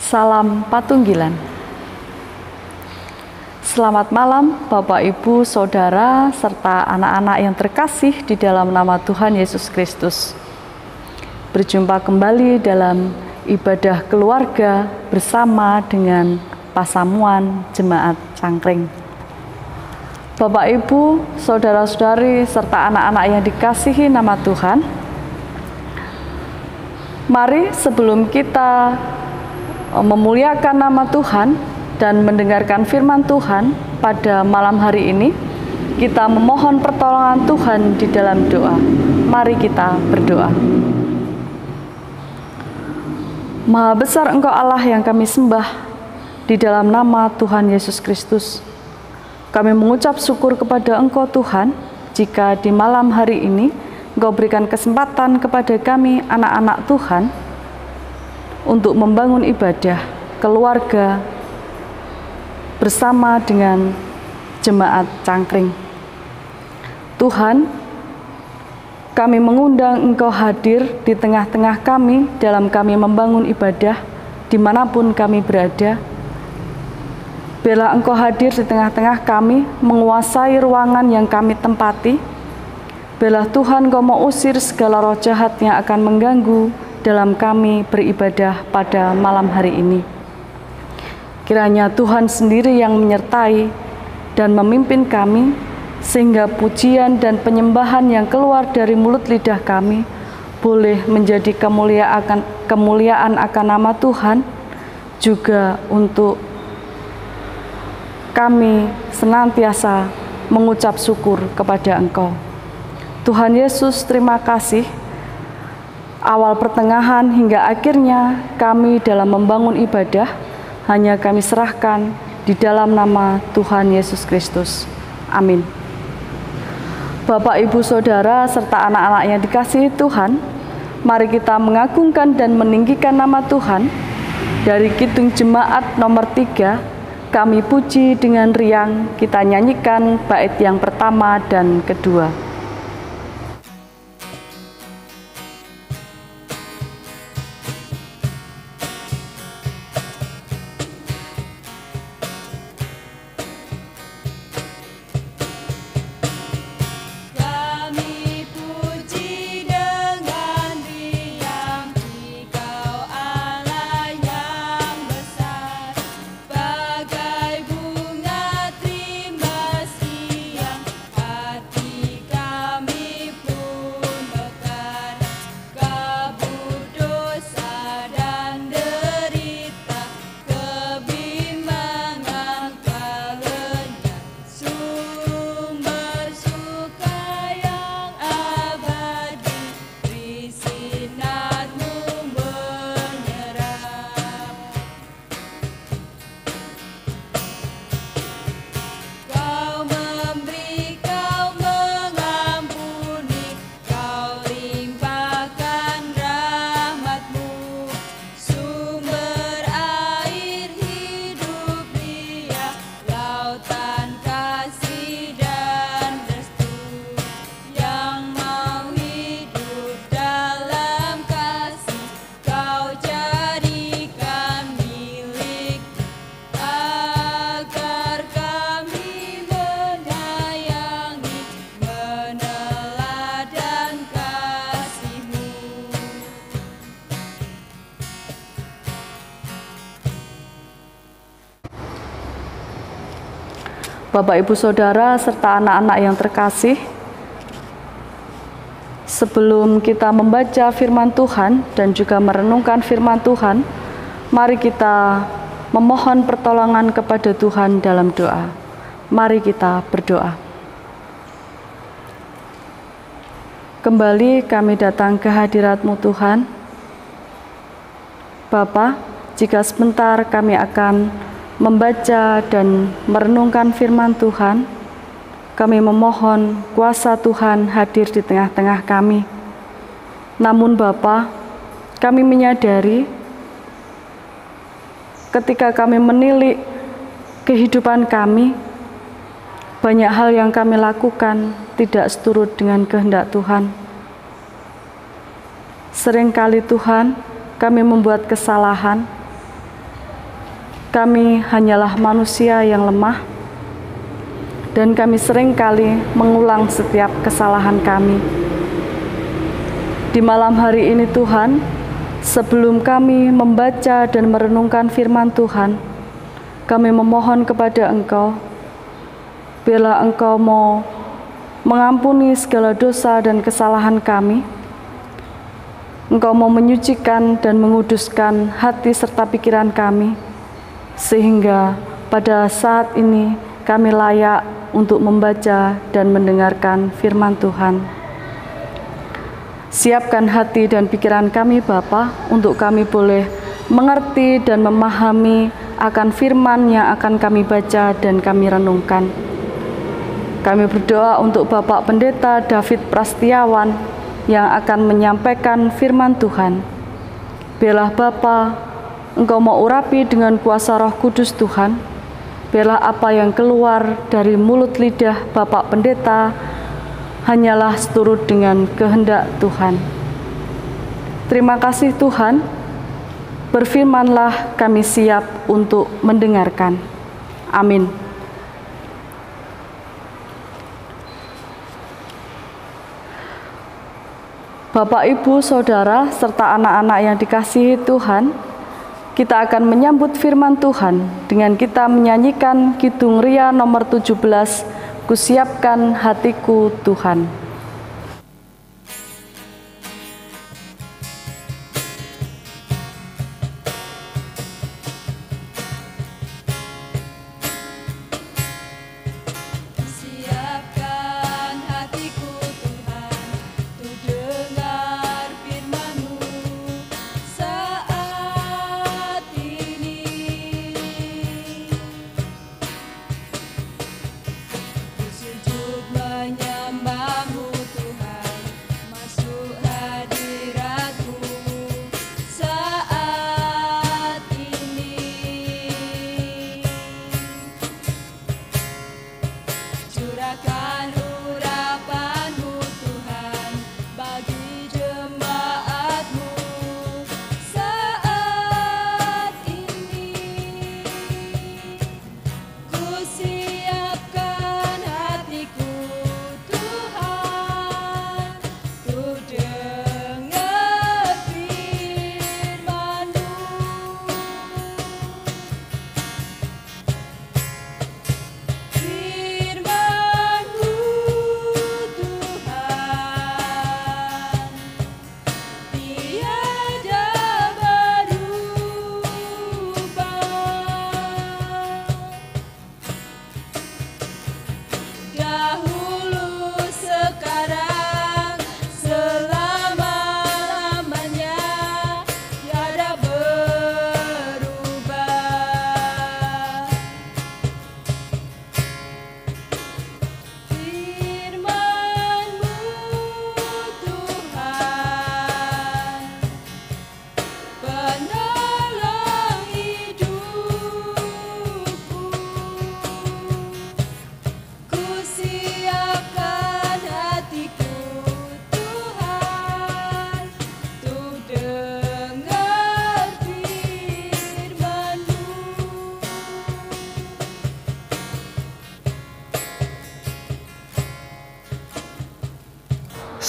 Salam Patunggilan. Selamat malam Bapak, Ibu, Saudara, serta anak-anak yang terkasih di dalam nama Tuhan Yesus Kristus. Berjumpa kembali dalam ibadah keluarga bersama dengan Pasamuan Jemaat Cangkring. Bapak, Ibu, Saudara-saudari, serta anak-anak yang dikasihi nama Tuhan, mari sebelum kita memuliakan nama Tuhan dan mendengarkan firman Tuhan pada malam hari ini, kita memohon pertolongan Tuhan di dalam doa. Mari kita berdoa. Maha besar Engkau Allah yang kami sembah, di dalam nama Tuhan Yesus Kristus. Kami mengucap syukur kepada Engkau Tuhan, jika di malam hari ini Engkau berikan kesempatan kepada kami anak-anak Tuhan untuk membangun ibadah keluarga bersama dengan Jemaat Cangkring. Tuhan, kami mengundang Engkau hadir di tengah-tengah kami dalam kami membangun ibadah dimanapun kami berada. Biarlah Engkau hadir di tengah-tengah kami, menguasai ruangan yang kami tempati. Biarlah Tuhan Engkau mau usir segala roh jahat yang akan mengganggu dalam kami beribadah pada malam hari ini. Kiranya Tuhan sendiri yang menyertai dan memimpin kami, sehingga pujian dan penyembahan yang keluar dari mulut lidah kami boleh menjadi kemuliaan akan nama Tuhan, juga untuk kami senantiasa mengucap syukur kepada Engkau. Tuhan Yesus, terima kasih. Awal, pertengahan, hingga akhirnya kami dalam membangun ibadah hanya kami serahkan di dalam nama Tuhan Yesus Kristus. Amin. Bapak, Ibu, Saudara, serta anak-anak yang dikasihi Tuhan, mari kita mengagungkan dan meninggikan nama Tuhan. Dari Kidung Jemaat nomor 3, kami puji dengan riang, kita nyanyikan bait yang pertama dan kedua. Bapak, Ibu, Saudara, serta anak-anak yang terkasih, sebelum kita membaca firman Tuhan dan juga merenungkan firman Tuhan, mari kita memohon pertolongan kepada Tuhan dalam doa. Mari kita berdoa. Kembali kami datang ke hadirat-Mu Tuhan. Bapa, jika sebentar kami akan membaca dan merenungkan firman Tuhan, kami memohon kuasa Tuhan hadir di tengah-tengah kami. Namun Bapa, kami menyadari ketika kami menilik kehidupan kami, banyak hal yang kami lakukan tidak seturut dengan kehendak Tuhan. Seringkali Tuhan, kami membuat kesalahan, kami hanyalah manusia yang lemah, dan kami seringkali mengulang setiap kesalahan kami. Di malam hari ini Tuhan, sebelum kami membaca dan merenungkan firman Tuhan, kami memohon kepada Engkau, bila Engkau mau mengampuni segala dosa dan kesalahan kami, Engkau mau menyucikan dan menguduskan hati serta pikiran kami, sehingga pada saat ini kami layak untuk membaca dan mendengarkan firman Tuhan. Siapkan hati dan pikiran kami Bapa, untuk kami boleh mengerti dan memahami akan firman yang akan kami baca dan kami renungkan. Kami berdoa untuk Bapak Pendeta David Prastiawan yang akan menyampaikan firman Tuhan. Biarlah Bapa, Engkau mau urapi dengan kuasa Roh Kudus Tuhan. Biarlah apa yang keluar dari mulut lidah Bapak Pendeta hanyalah seturut dengan kehendak Tuhan. Terima kasih Tuhan, berfirmanlah, kami siap untuk mendengarkan. Amin. Bapak, Ibu, Saudara, serta anak-anak yang dikasihi Tuhan, kita akan menyambut firman Tuhan dengan kita menyanyikan Kidung Ria nomor 17, Kusiapkan Hatiku Tuhan.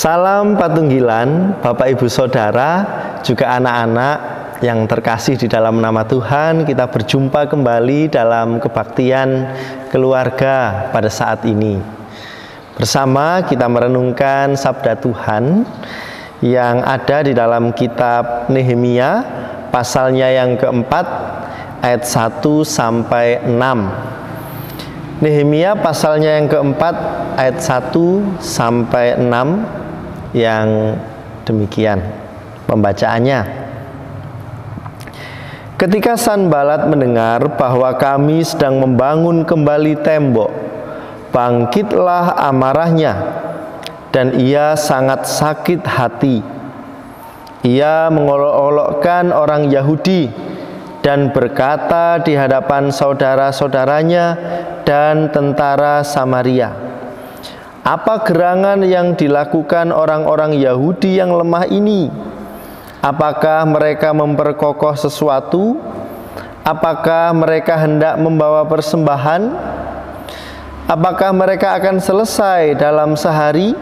Salam Patunggilan, Bapak Ibu Saudara, juga anak-anak yang terkasih di dalam nama Tuhan. Kita berjumpa kembali dalam kebaktian keluarga pada saat ini. Bersama kita merenungkan sabda Tuhan yang ada di dalam kitab Nehemia, pasalnya yang keempat, ayat 1 sampai 6. Nehemia pasalnya yang keempat, ayat 1 sampai 6, yang demikian pembacaannya. Ketika Sanbalat mendengar bahwa kami sedang membangun kembali tembok, bangkitlah amarahnya, dan ia sangat sakit hati. Ia mengolok-olokkan orang Yahudi dan berkata di hadapan saudara-saudaranya dan tentara Samaria, "Apa gerangan yang dilakukan orang-orang Yahudi yang lemah ini? Apakah mereka memperkokoh sesuatu? Apakah mereka hendak membawa persembahan? Apakah mereka akan selesai dalam sehari?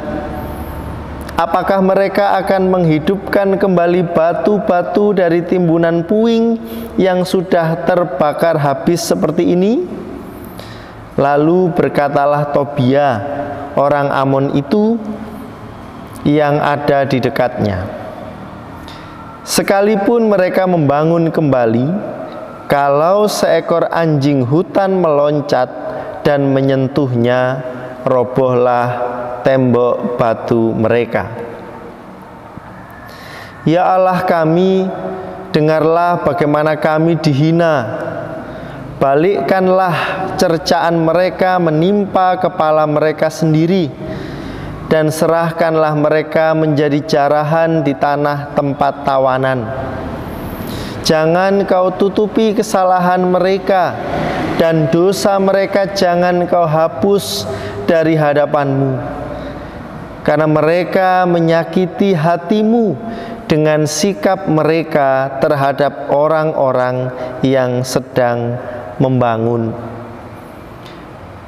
Apakah mereka akan menghidupkan kembali batu-batu dari timbunan puing yang sudah terbakar habis seperti ini? Lalu berkatalah Tobia, orang Amon itu yang ada di dekatnya, sekalipun mereka membangun kembali, kalau seekor anjing hutan meloncat dan menyentuhnya, robohlah tembok batu mereka. Ya Allah kami, dengarlah bagaimana kami dihina. Balikkanlah cercaan mereka menimpa kepala mereka sendiri, dan serahkanlah mereka menjadi jarahan di tanah tempat tawanan. Jangan kau tutupi kesalahan mereka, dan dosa mereka jangan kau hapus dari hadapanmu. Karena mereka menyakiti hatimu dengan sikap mereka terhadap orang-orang yang sedang membangun.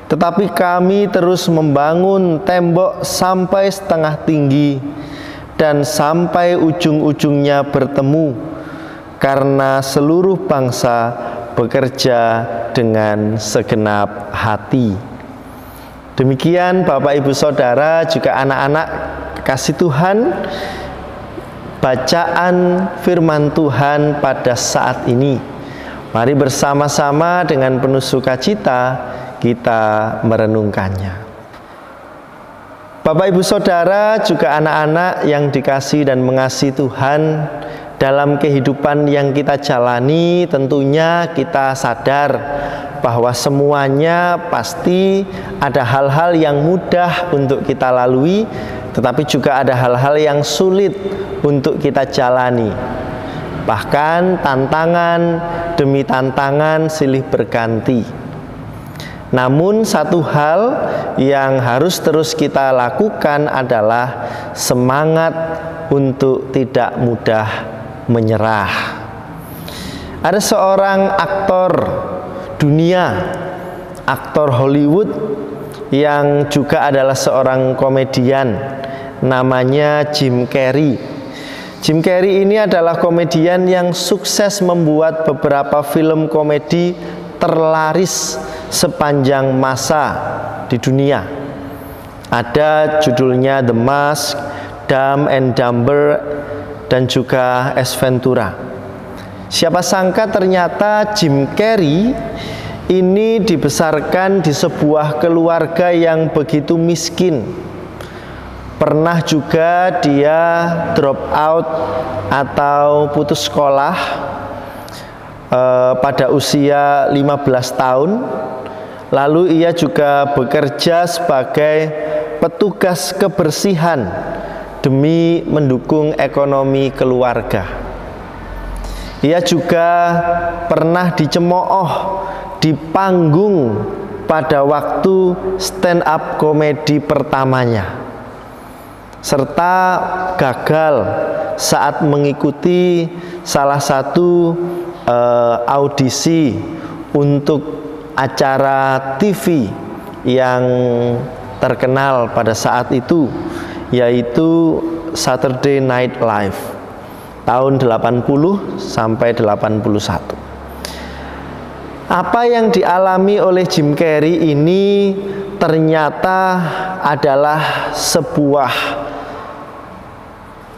Tetapi kami terus membangun tembok sampai setengah tinggi dan sampai ujung-ujungnya bertemu, karena seluruh bangsa bekerja dengan segenap hati. Demikian Bapak Ibu Saudara, juga anak-anak kasih Tuhan, bacaan firman Tuhan pada saat ini. Mari bersama-sama dengan penuh sukacita kita merenungkannya. Bapak Ibu Saudara, juga anak-anak yang dikasihi dan mengasihi Tuhan, dalam kehidupan yang kita jalani tentunya kita sadar bahwa semuanya pasti ada hal-hal yang mudah untuk kita lalui, tetapi juga ada hal-hal yang sulit untuk kita jalani. Bahkan tantangan demi tantangan silih berganti. Namun satu hal yang harus terus kita lakukan adalah semangat untuk tidak mudah menyerah. Ada seorang aktor dunia, aktor Hollywood yang juga adalah seorang komedian, namanya Jim Carrey. Jim Carrey ini adalah komedian yang sukses membuat beberapa film komedi terlaris sepanjang masa di dunia. Ada judulnya The Mask, Dumb and Dumber, dan juga Ace Ventura. Siapa sangka ternyata Jim Carrey ini dibesarkan di sebuah keluarga yang begitu miskin. Pernah juga dia drop out atau putus sekolah pada usia 15 tahun. Lalu ia juga bekerja sebagai petugas kebersihan demi mendukung ekonomi keluarga. Ia juga pernah dicemooh di panggung pada waktu stand up komedi pertamanya, serta gagal saat mengikuti salah satu audisi untuk acara TV yang terkenal pada saat itu, yaitu Saturday Night Live tahun 80 sampai 81. Apa yang dialami oleh Jim Carrey ini ternyata adalah sebuah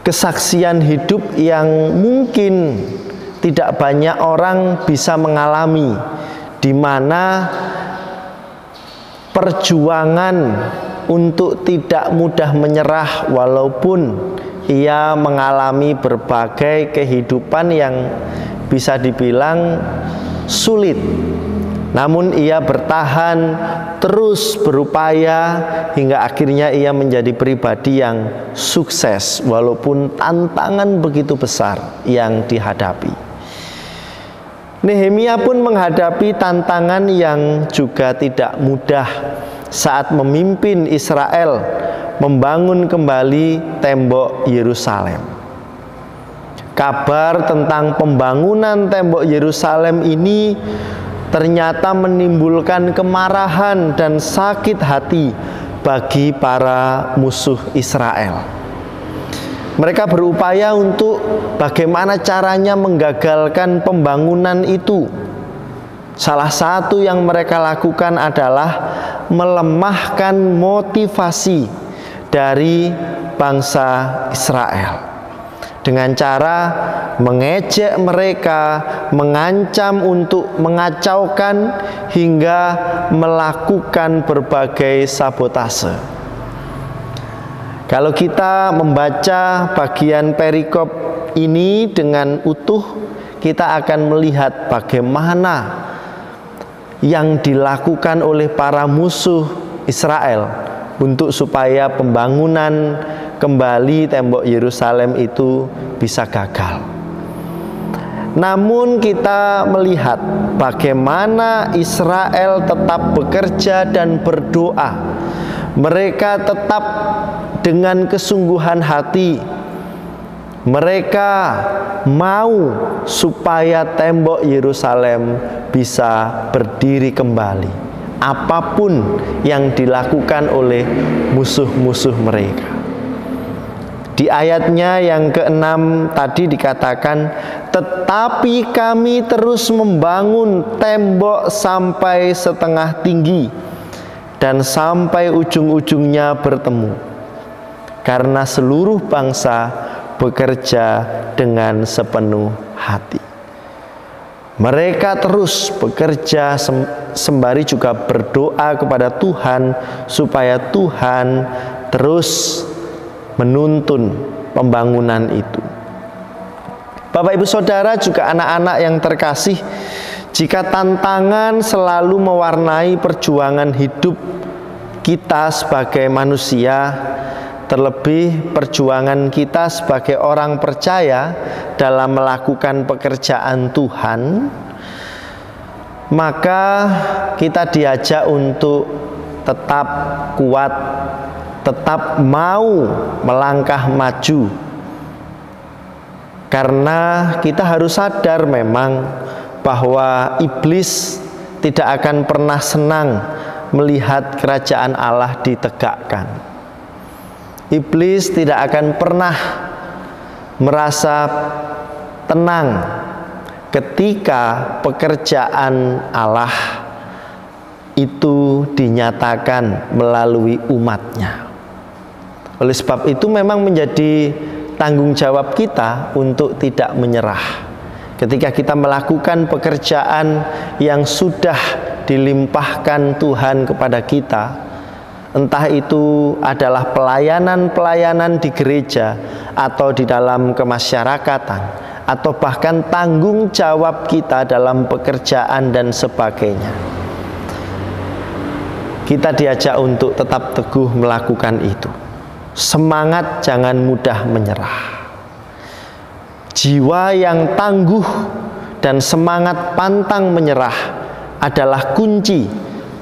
kesaksian hidup yang mungkin tidak banyak orang bisa mengalami, di mana perjuangan untuk tidak mudah menyerah walaupun ia mengalami berbagai kehidupan yang bisa dibilang sulit. Namun ia bertahan, terus berupaya hingga akhirnya ia menjadi pribadi yang sukses walaupun tantangan begitu besar yang dihadapi. Nehemia pun menghadapi tantangan yang juga tidak mudah saat memimpin Israel membangun kembali tembok Yerusalem. Kabar tentang pembangunan tembok Yerusalem ini ternyata menimbulkan kemarahan dan sakit hati bagi para musuh Israel. Mereka berupaya untuk bagaimana caranya menggagalkan pembangunan itu. Salah satu yang mereka lakukan adalah melemahkan motivasi dari bangsa Israel dengan cara mengejek mereka, mengancam untuk mengacaukan, hingga melakukan berbagai sabotase. Kalau kita membaca bagian perikop ini dengan utuh, kita akan melihat bagaimana yang dilakukan oleh para musuh Israel untuk supaya pembangunan kembali tembok Yerusalem itu bisa gagal. Namun kita melihat bagaimana Israel tetap bekerja dan berdoa. Mereka tetap dengan kesungguhan hati. Mereka mau supaya tembok Yerusalem bisa berdiri kembali, apapun yang dilakukan oleh musuh-musuh mereka. Di ayatnya yang ke-6 tadi dikatakan, tetapi kami terus membangun tembok sampai setengah tinggi dan sampai ujung-ujungnya bertemu, karena seluruh bangsa bekerja dengan sepenuh hati. Mereka terus bekerja sembari juga berdoa kepada Tuhan supaya Tuhan terus menuntun pembangunan itu. Bapak Ibu Saudara, juga anak-anak yang terkasih, jika tantangan selalu mewarnai perjuangan hidup kita sebagai manusia, terlebih perjuangan kita sebagai orang percaya dalam melakukan pekerjaan Tuhan, maka kita diajak untuk tetap kuat, tetap mau melangkah maju. Karena kita harus sadar memang bahwa iblis tidak akan pernah senang melihat kerajaan Allah ditegakkan. Iblis tidak akan pernah merasa tenang ketika pekerjaan Allah itu dinyatakan melalui umatnya. Oleh sebab itu memang menjadi tanggung jawab kita untuk tidak menyerah. Ketika kita melakukan pekerjaan yang sudah dilimpahkan Tuhan kepada kita, entah itu adalah pelayanan-pelayanan di gereja atau di dalam kemasyarakatan, atau bahkan tanggung jawab kita dalam pekerjaan dan sebagainya, kita diajak untuk tetap teguh melakukan itu. Semangat, jangan mudah menyerah. Jiwa yang tangguh dan semangat pantang menyerah adalah kunci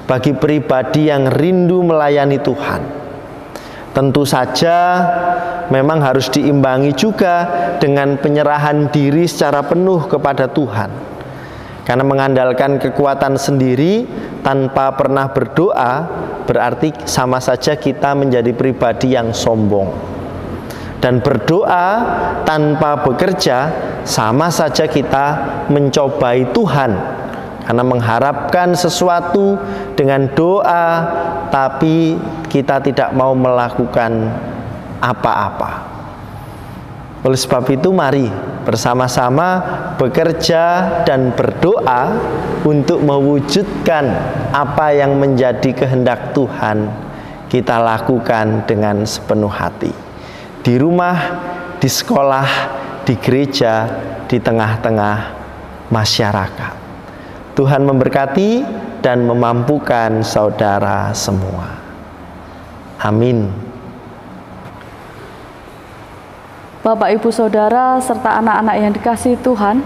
bagi pribadi yang rindu melayani Tuhan. Tentu saja memang harus diimbangi juga dengan penyerahan diri secara penuh kepada Tuhan. Karena mengandalkan kekuatan sendiri tanpa pernah berdoa berarti sama saja kita menjadi pribadi yang sombong. Dan berdoa tanpa bekerja sama saja kita mencobai Tuhan. Karena mengharapkan sesuatu dengan doa, tapi kita tidak mau melakukan apa-apa. Oleh sebab itu mari bersama-sama bekerja dan berdoa untuk mewujudkan apa yang menjadi kehendak Tuhan kita lakukan dengan sepenuh hati. Di rumah, di sekolah, di gereja, di tengah-tengah masyarakat. Tuhan memberkati dan memampukan saudara semua. Amin. Bapak, Ibu, Saudara, serta anak-anak yang dikasihi Tuhan,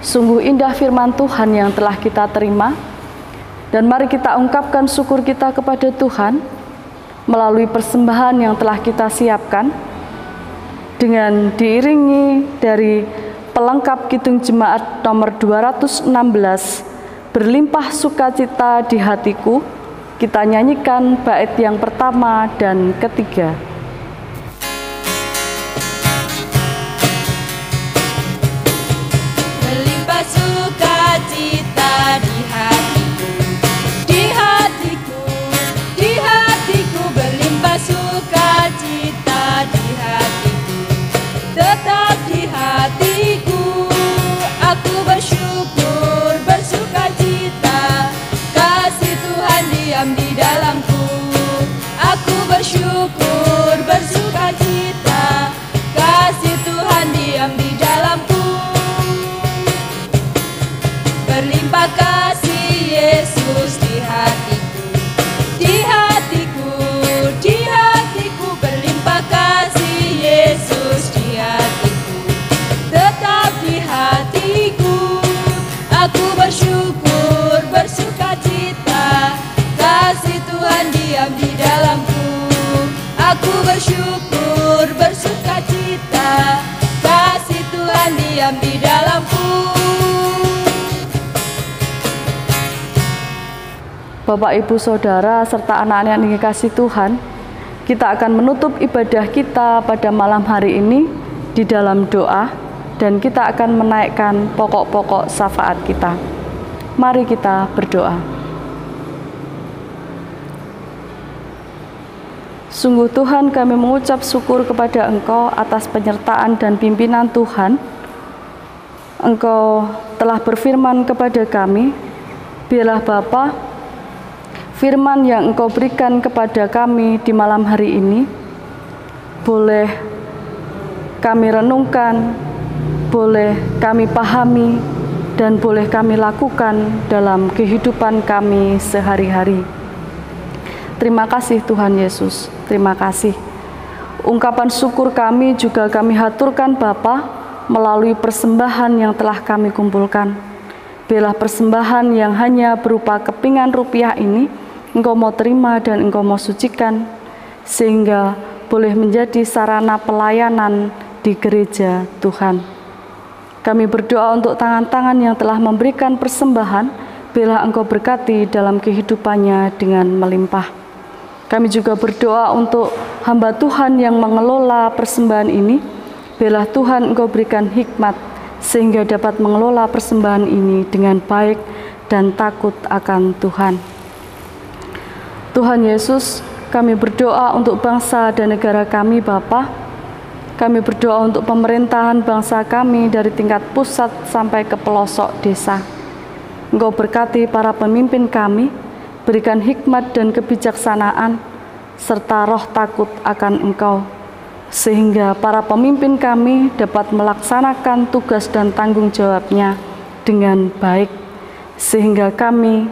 sungguh indah firman Tuhan yang telah kita terima, dan mari kita ungkapkan syukur kita kepada Tuhan melalui persembahan yang telah kita siapkan. dengan diiringi dari pelengkap Kidung Jemaat nomor 216, Berlimpah Sukacita di Hatiku, kita nyanyikan bait yang pertama dan ketiga. Berlimpah sukacita di hatiku, di hatiku, di hatiku, berlimpah sukacita di hatiku, tetap di hatiku. Aku bersyukur, bersukacita, kasih Tuhan diam di dalamku. Aku bersyukur, bersukacita, kasih Tuhan diam di dalamku. Berlimpah kasih Yesus di hatiku, di hatiku, di hatiku, berlimpah kasih Yesus di hatiku, tetap di hatiku. Aku bersyukur, bersukacita, kasih Tuhan diam di dalamku. Aku bersyukur, bersukacita, kasih Tuhan diam di dalamku. Bapak, Ibu, Saudara, serta anak-anak yang dikasihi Tuhan, kita akan menutup ibadah kita pada malam hari ini di dalam doa, dan kita akan menaikkan pokok-pokok syafaat kita. Mari kita berdoa. Sungguh Tuhan, kami mengucap syukur kepada Engkau atas penyertaan dan pimpinan Tuhan. Engkau telah berfirman kepada kami, biarlah Bapa, firman yang Engkau berikan kepada kami di malam hari ini boleh kami renungkan, boleh kami pahami, dan boleh kami lakukan dalam kehidupan kami sehari-hari. Terima kasih Tuhan Yesus, terima kasih. Ungkapan syukur kami juga kami haturkan Bapa melalui persembahan yang telah kami kumpulkan. Biarlah persembahan yang hanya berupa kepingan rupiah ini Engkau mau terima dan Engkau mau sucikan, sehingga boleh menjadi sarana pelayanan di gereja Tuhan. Kami berdoa untuk tangan-tangan yang telah memberikan persembahan, biarlah Engkau berkati dalam kehidupannya dengan melimpah. Kami juga berdoa untuk hamba Tuhan yang mengelola persembahan ini, biarlah Tuhan Engkau berikan hikmat, sehingga dapat mengelola persembahan ini dengan baik dan takut akan Tuhan. Tuhan Yesus, kami berdoa untuk bangsa dan negara kami Bapa. Kami berdoa untuk pemerintahan bangsa kami dari tingkat pusat sampai ke pelosok desa. Engkau berkati para pemimpin kami, berikan hikmat dan kebijaksanaan, serta roh takut akan Engkau, sehingga para pemimpin kami dapat melaksanakan tugas dan tanggung jawabnya dengan baik, sehingga kami,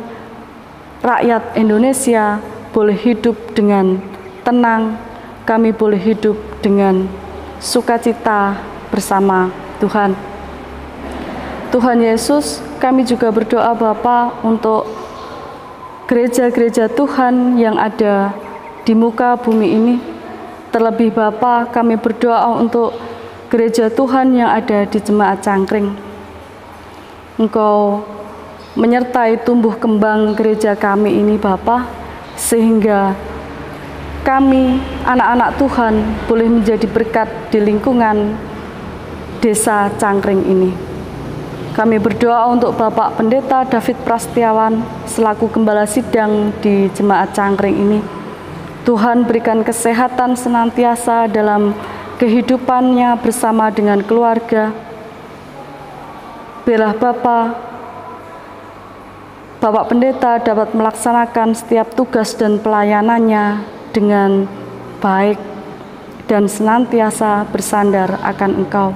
rakyat Indonesia, boleh hidup dengan tenang, kami boleh hidup dengan sukacita bersama Tuhan. Tuhan Yesus, kami juga berdoa Bapa untuk gereja-gereja Tuhan yang ada di muka bumi ini. Terlebih Bapa, kami berdoa untuk gereja Tuhan yang ada di Jemaat Cangkring. Engkau menyertai tumbuh kembang gereja kami ini Bapa, sehingga kami, anak-anak Tuhan, boleh menjadi berkat di lingkungan desa Cangkring ini. Kami berdoa untuk Bapak Pendeta David Prastiawan selaku Gembala Sidang di Jemaat Cangkring ini. Tuhan berikan kesehatan senantiasa dalam kehidupannya bersama dengan keluarga. Biarlah Bapak Pendeta dapat melaksanakan setiap tugas dan pelayanannya dengan baik dan senantiasa bersandar akan Engkau.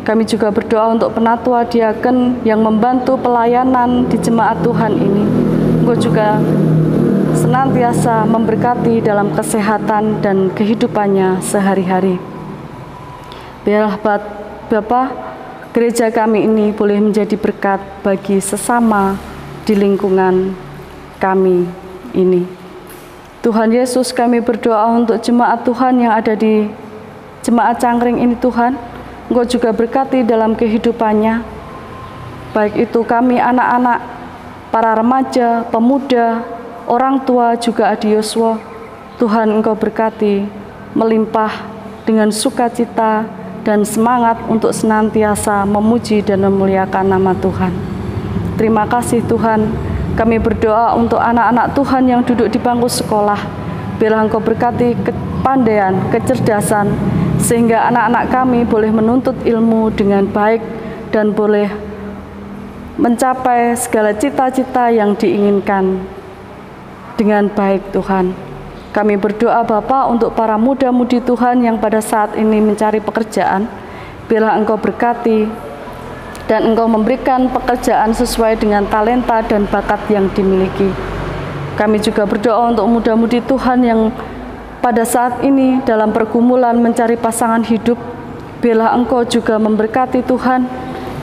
Kami juga berdoa untuk penatua diaken yang membantu pelayanan di jemaat Tuhan ini. Engkau juga senantiasa memberkati dalam kesehatan dan kehidupannya sehari-hari. Biarlah Bapa, gereja kami ini boleh menjadi berkat bagi sesama di lingkungan kami ini. Tuhan Yesus, kami berdoa untuk jemaat Tuhan yang ada di jemaat cangkring ini Tuhan, Engkau juga berkati dalam kehidupannya, baik itu kami anak-anak, para remaja, pemuda, orang tua, juga Adi Yoswa. Tuhan, Engkau berkati melimpah dengan sukacita dan semangat untuk senantiasa memuji dan memuliakan nama Tuhan. Terima kasih Tuhan. Kami berdoa untuk anak-anak Tuhan yang duduk di bangku sekolah. Biarlah Engkau berkati kepandaian, kecerdasan, sehingga anak-anak kami boleh menuntut ilmu dengan baik dan boleh mencapai segala cita-cita yang diinginkan dengan baik Tuhan. Kami berdoa Bapa untuk para muda-mudi Tuhan yang pada saat ini mencari pekerjaan. Biarlah Engkau berkati dan Engkau memberikan pekerjaan sesuai dengan talenta dan bakat yang dimiliki. Kami juga berdoa untuk muda-mudi Tuhan yang pada saat ini dalam pergumulan mencari pasangan hidup. Biarlah Engkau juga memberkati Tuhan,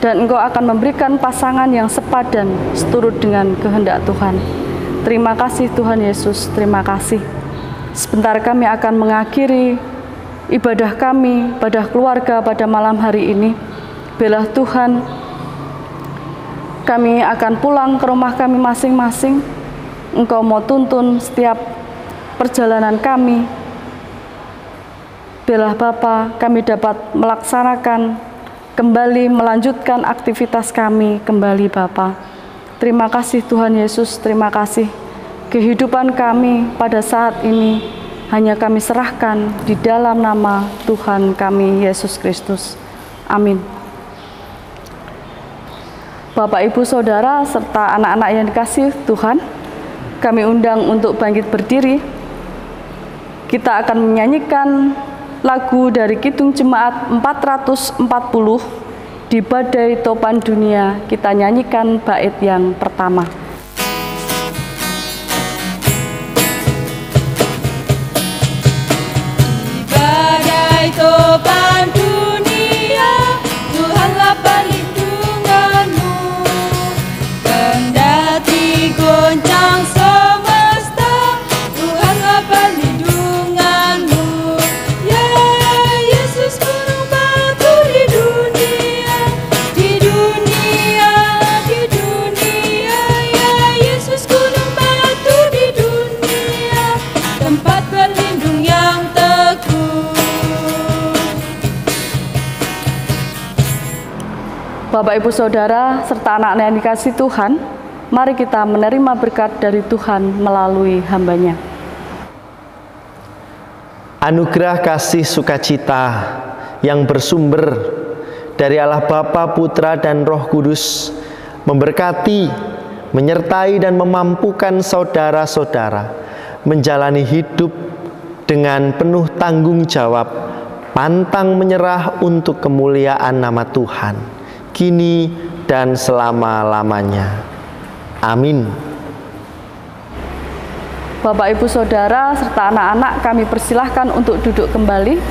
dan Engkau akan memberikan pasangan yang sepadan seturut dengan kehendak Tuhan. Terima kasih Tuhan Yesus, terima kasih. Sebentar kami akan mengakhiri ibadah kami, ibadah keluarga pada malam hari ini. Biarlah Tuhan, kami akan pulang ke rumah kami masing-masing. Engkau mau tuntun setiap perjalanan kami. Biarlah Bapa, kami dapat melaksanakan kembali, melanjutkan aktivitas kami kembali Bapa. Terima kasih Tuhan Yesus, terima kasih. Kehidupan kami pada saat ini hanya kami serahkan di dalam nama Tuhan kami Yesus Kristus. Amin. Bapak, Ibu, Saudara, serta anak-anak yang dikasihi Tuhan, kami undang untuk bangkit berdiri. Kita akan menyanyikan lagu dari Kidung Jemaat 440, Di Badai Topan Dunia. Kita nyanyikan bait yang pertama. Di badai topan dunia, Tuhanlah perlindunganmu. Kendati goncang semesta, Tuhanlah perlindunganmu. Ya Yesus gunung batu di dunia, di dunia, di dunia. Ya Yesus gunung batu di dunia, tempat berlindung yang teguh. Bapak, Ibu, Saudara, serta anak-anak yang dikasihi Tuhan, mari kita menerima berkat dari Tuhan melalui hamba-Nya. Anugerah kasih sukacita yang bersumber dari Allah Bapa, Putra, dan Roh Kudus memberkati, menyertai, dan memampukan saudara-saudara menjalani hidup dengan penuh tanggung jawab, pantang menyerah untuk kemuliaan nama Tuhan, kini dan selama-lamanya. Amin. Bapak, Ibu, Saudara, serta anak-anak kami persilahkan untuk duduk kembali.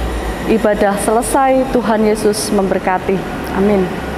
Ibadah selesai, Tuhan Yesus memberkati. Amin.